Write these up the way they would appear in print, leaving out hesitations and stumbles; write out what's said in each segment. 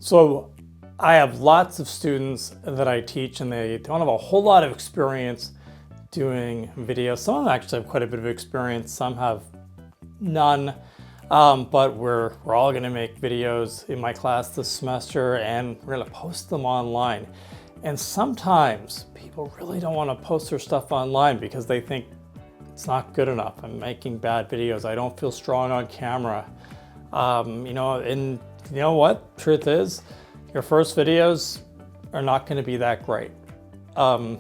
So I have lots of students that I teach and they don't have a whole lot of experience doing video. Some of them actually have quite a bit of experience, some have none. But we're all gonna make videos in my class this semester and we're gonna post them online. And sometimes people really don't wanna post their stuff online because they think it's not good enough. I'm making bad videos. I don't feel strong on camera. And you know what? Truth is, your first videos are not going to be that great. Some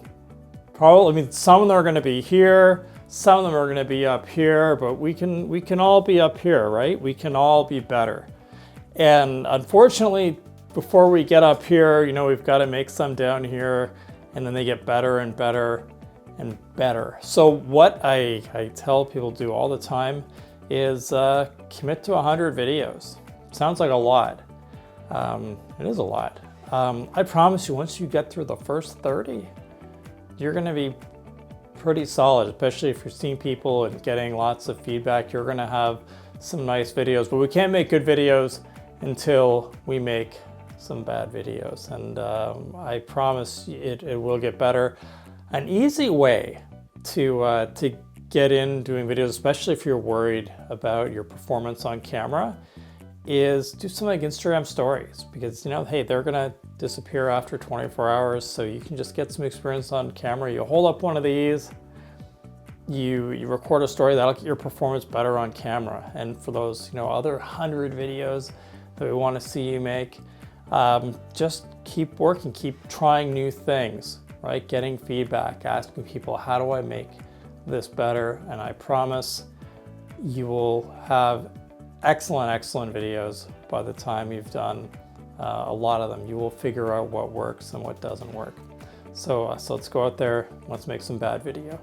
of them are going to be here, some of them are going to be up here, but we can all be up here, right? We can all be better. And unfortunately, before we get up here, we've got to make some down here, and then they get better and better and better. So what I tell people to do all the time is commit to 100 videos. Sounds like a lot. It is a lot. I promise you, once you get through the first 30, you're gonna be pretty solid, especially if you're seeing people and getting lots of feedback. You're gonna have some nice videos, but we can't make good videos until we make some bad videos. And I promise it will get better. An easy way to get in doing videos, especially if you're worried about your performance on camera, is do something like Instagram stories, because hey, they're gonna disappear after 24 hours, so you can just get some experience on camera. You hold up one of these, you record a story, that'll get your performance better on camera. And for those other 100 videos that we want to see you make, just keep working, keep trying new things, right? Getting feedback, asking people, how do I make this better? And I promise you will have excellent videos by the time you've done a lot of them. You will figure out what works and what doesn't work. So let's go out there, let's make some bad video.